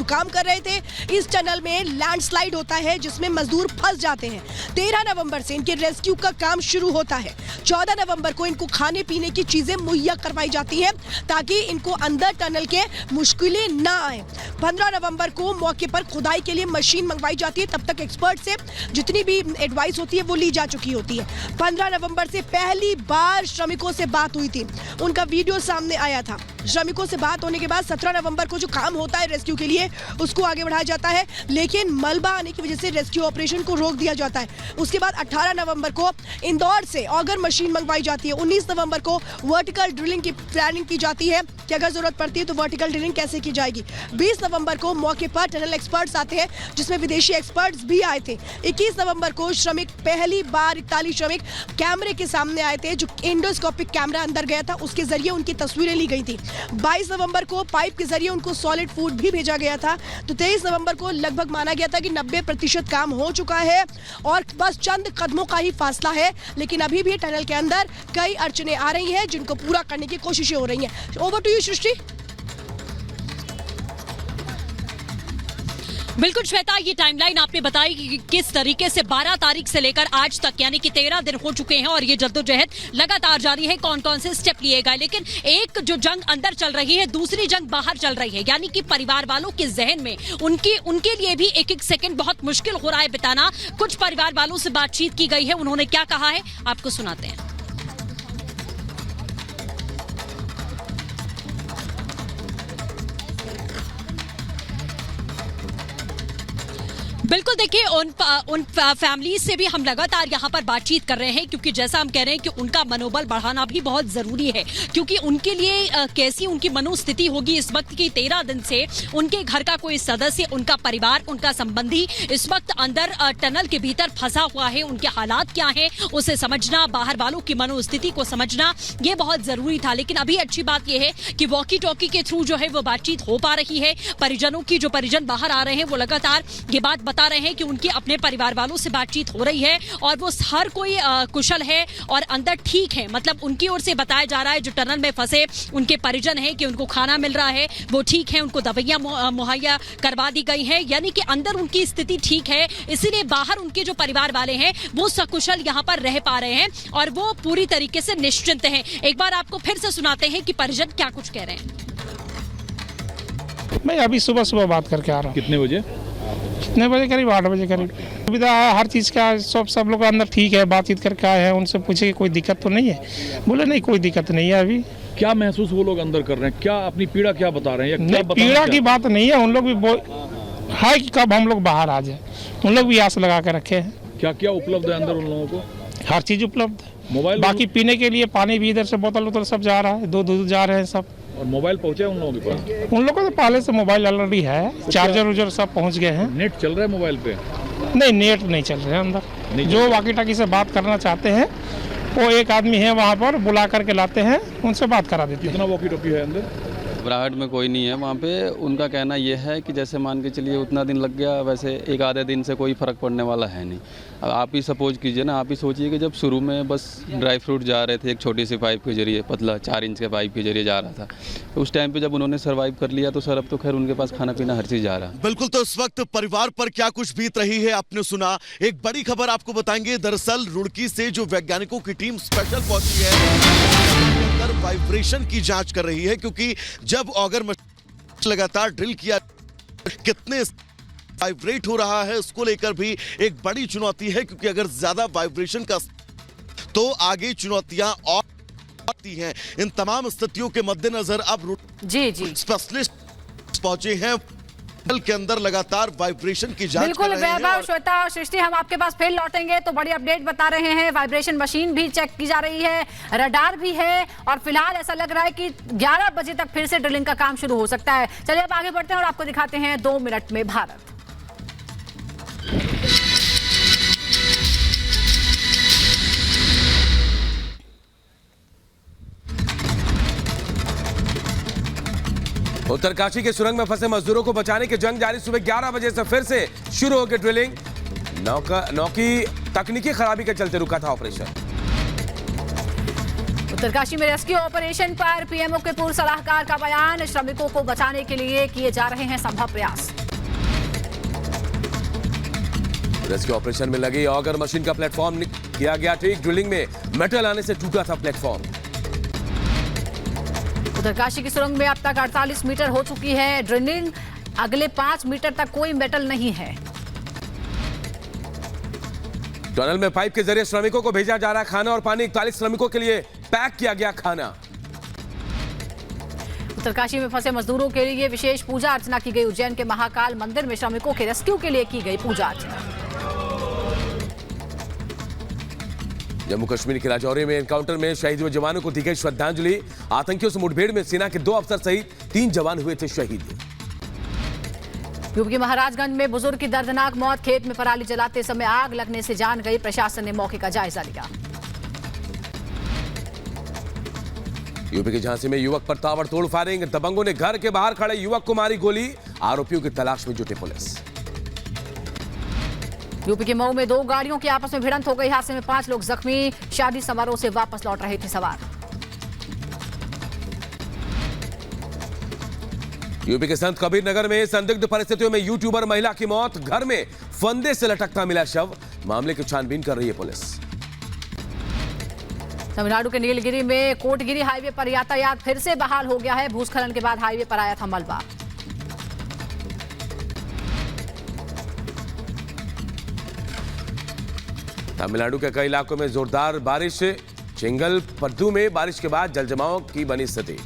काम कर रहे थे। इस टनल में लैंडस्लाइड होता है जिसमें मजदूर फंस जाते हैं। 13 नवंबर से इनके रेस्क्यू का काम शुरू होता है। 14 नवंबर को इनको खाने पीने की चीजें मुहैया करवाई जाती है ताकि इनको अंदर टनल के मुश्किलें ना आए। 15 नवंबर को मौके पर खुदाई के लिए मशीन मंगवाई जाती है। तब तक एक्सपर्ट से जितनी भी एडवाइस होती है वो ली जा चुकी होती है। 15 नवंबर से पहली बार श्रमिकों से बात हुई थी, उनका वीडियो सामने आया था। श्रमिकों से बात होने के बाद 17 नवंबर को जो काम होता है रेस्क्यू के लिए उसको आगे बढ़ाया जाता है, लेकिन मलबा आने की वजह से रेस्क्यू ऑपरेशन को रोक दिया जाता है। उसके बाद 18 नवंबर को इंदौर से ऑगर मशीन मंगवाई जाती है। 19 नवंबर को वर्टिकल ड्रिलिंग की प्लानिंग की जाती है कि अगर जरूरत पड़ती है तो वर्टिकल ड्रिलिंग कैसे की जाएगी। 20 नवंबर को मौके पर टनल एक्सपर्ट्स आते हैं जिसमें विदेशी एक्सपर्ट्स भी आए थे। 21 नवंबर को श्रमिक पहली बार 41 श्रमिक कैमरे के सामने आए थे, जो एंडोस्कोपिक कैमरा अंदर गया था उसके जरिए उनकी तस्वीरें ली गई थी। 22 नवंबर को पाइप के जरिए उनको सॉलिड फूड भी भेजा गया था। तो 23 नवंबर को लगभग माना गया था कि 90% काम हो चुका है और बस चंद कदमों का ही फासला है, लेकिन अभी भी टनल के अंदर कई अड़चनें आ रही हैं जिनको पूरा करने की कोशिशें हो रही हैं। ओवर टू यू सृष्टि। बिल्कुल श्वेता, ये टाइमलाइन आपने बताई कि किस तरीके से 12 तारीख से लेकर आज तक यानी कि 13 दिन हो चुके हैं और ये जद्दोजहद लगातार जारी है, कौन कौन से स्टेप लिए गए। लेकिन एक जो जंग अंदर चल रही है, दूसरी जंग बाहर चल रही है, यानी कि परिवार वालों के जहन में उनके लिए भी एक एक सेकंड बहुत मुश्किल हो रहा है बिताना। कुछ परिवार वालों से बातचीत की गई है, उन्होंने क्या कहा है आपको सुनाते हैं। बिल्कुल देखिए, उन फैमिली से भी हम लगातार यहाँ पर बातचीत कर रहे हैं क्योंकि जैसा हम कह रहे हैं कि उनका मनोबल बढ़ाना भी बहुत जरूरी है, क्योंकि उनके लिए कैसी उनकी मनोस्थिति होगी इस वक्त की 13 दिन से उनके घर का कोई सदस्य, उनका परिवार, उनका संबंधी इस वक्त अंदर टनल के भीतर फंसा हुआ है। उनके हालात क्या हैं उसे समझना, बाहर वालों की मनोस्थिति को समझना, ये बहुत जरूरी था। लेकिन अभी अच्छी बात यह है कि वॉकी टॉकी के थ्रू जो है वो बातचीत हो पा रही है। परिजनों की, जो परिजन बाहर आ रहे हैं वो लगातार ये बात बता रहे हैं कि उनके अपने परिवार वालों से बातचीत हो रही है और वो हर कोई कुशल है और अंदर ठीक है। मतलब उनकी ओर से बताया जा रहा है जो टनल में फंसे उनके परिजन हैं कि उनको खाना मिल रहा है, वो ठीक है, उनको दवाइयां मुहैया करवा दी गई हैं, यानी कि अंदर उनकी स्थिति ठीक है। इसीलिए बाहर उनके जो परिवार वाले हैं वो सकुशल यहाँ पर रह पा रहे हैं और वो पूरी तरीके से निश्चिंत हैं। एक बार आपको फिर से सुनाते हैं कि परिजन क्या कुछ कह रहे हैं। मैं अभी सुबह बात करके आ रहा हूँ। कितने बजे? कितने बजे? करीब 8 बजे करीब। सुविधा है हर चीज़ का, सब लोग अंदर ठीक है। बातचीत करके आए हैं, उनसे पूछे कि कोई दिक्कत तो नहीं है। बोले नहीं, कोई दिक्कत नहीं है। अभी क्या महसूस वो लोग अंदर कर रहे हैं? क्या अपनी पीड़ा क्या बता रहे हैं? नहीं, पीड़ा की बात नहीं है। उन लोग भी है कि कब हम लोग बाहर आ जाए, उन लोग भी आस लगा के रखे हैं। क्या क्या उपलब्ध है अंदर उन लोगों को? हर चीज़ उपलब्ध है। मोबाइल, बाकी पीने के लिए पानी भी इधर से बोतल सब जा रहा है, दूध जा रहे हैं सब। और मोबाइल पहुंचे उन लोगों के पास? उन लोगों को तो पहले से मोबाइल ऑलरेडी है, चार्जर उर्जर सब पहुंच गए हैं। नेट चल रहा है मोबाइल पे? नहीं, नेट नहीं चल रहे हैं अंदर। जो वाकी टाकी से बात करना चाहते हैं वो एक आदमी है वहाँ पर, बुला करके लाते हैं, उनसे बात करा देते हैं। कितना वॉकी टॉकी है अंदर? घबराहट में कोई नहीं है वहाँ पे। उनका कहना यह है कि जैसे मान के चलिए उतना दिन लग गया, वैसे एक आधे दिन से कोई फ़र्क पड़ने वाला है नहीं। अब आप ही सपोज कीजिए ना, आप ही सोचिए कि जब शुरू में बस ड्राई फ्रूट जा रहे थे एक छोटी सी पाइप के जरिए, पतला 4 इंच के पाइप के जरिए जा रहा था, तो उस टाइम पे जब उन्होंने सर्वाइव कर लिया तो सर अब तो खैर उनके पास खाना पीना हर चीज़ जा रहा है। बिल्कुल, तो इस वक्त परिवार पर क्या कुछ बीत रही है आपने सुना। एक बड़ी खबर आपको बताएंगे। दरअसल रुड़की से जो वैज्ञानिकों की टीम स्पेशल पहुंची है, वाइब्रेशन की जांच कर रही है, क्योंकि जब ऑगर लगातार ड्रिल किया कितने वाइब्रेट हो रहा है उसको लेकर भी एक बड़ी चुनौती है, क्योंकि अगर ज्यादा वाइब्रेशन का तो आगे चुनौतियां और आती हैं। इन तमाम स्थितियों के मद्देनजर अब जी स्पेशलिस्ट पहुंचे हैं के अंदर लगातार वाइब्रेशन की जांच बिल्कुल। कर रहे हैं। वैभव, श्वेता और सृष्टि, हम आपके पास फिर लौटेंगे तो बड़ी अपडेट बता रहे हैं। वाइब्रेशन मशीन भी चेक की जा रही है, रडार भी है और फिलहाल ऐसा लग रहा है कि 11 बजे तक फिर से ड्रिलिंग का काम शुरू हो सकता है। चलिए अब आगे बढ़ते हैं और आपको दिखाते हैं 2 मिनट में भारत। उत्तरकाशी के सुरंग में फंसे मजदूरों को बचाने की जंग जारी। सुबह 11 बजे से फिर से शुरू हो गई ड्रिलिंग। नौकी तकनीकी खराबी के चलते रुका था ऑपरेशन। उत्तरकाशी में रेस्क्यू ऑपरेशन पर पीएमओ के पूर्व सलाहकार का बयान। श्रमिकों को बचाने के लिए किए जा रहे हैं संभव प्रयास। रेस्क्यू ऑपरेशन में लगी ऑगर मशीन का प्लेटफॉर्म किया गया ठीक। ड्रिलिंग में मेटल आने से टूटा था प्लेटफॉर्म। उत्तरकाशी की सुरंग में अब तक 48 मीटर हो चुकी है ड्रिलिंग। अगले 5 मीटर तक कोई मेटल नहीं है। टनल में पाइप के जरिए श्रमिकों को भेजा जा रहा खाना और पानी। 41 श्रमिकों के लिए पैक किया गया खाना। उत्तरकाशी में फंसे मजदूरों के लिए विशेष पूजा अर्चना की गई। उज्जैन के महाकाल मंदिर में श्रमिकों के रेस्क्यू के लिए की गई पूजा अर्चना। जम्मू कश्मीर के राजौरी में एनकाउंटर में शहीद हुए जवानों को दी गई श्रद्धांजलि। आतंकियों से मुठभेड़ में सेना के 2 अफसर सहित 3 जवान हुए थे शहीद। यूपी के महाराजगंज में बुजुर्ग की दर्दनाक मौत। खेत में पराली जलाते समय आग लगने से जान गई। प्रशासन ने मौके का जायजा लिया। यूपी के झांसी में युवक पर ताबड़तोड़ फायरिंग। दबंगों ने घर के बाहर खड़े युवक को मारी गोली। आरोपियों की तलाश में जुटे पुलिस। यूपी के मऊ में 2 गाड़ियों की आपस में भिड़ंत हो गई। हादसे में 5 लोग जख्मी। शादी समारोह से वापस लौट रहे थे सवार। यूपी के संत कबीर नगर में संदिग्ध परिस्थितियों में यूट्यूबर महिला की मौत। घर में फंदे से लटकता मिला शव। मामले की छानबीन कर रही है पुलिस। तमिलनाडु के नीलगिरी में कोटगिरी हाईवे पर यातायात फिर से बहाल हो गया है। भूस्खलन के बाद हाईवे पर आया था मलबा। तमिलनाडु के कई इलाकों में जोरदार बारिश। चेंगलपट्टू में बारिश के बाद जलजमाव की बनी स्थिति।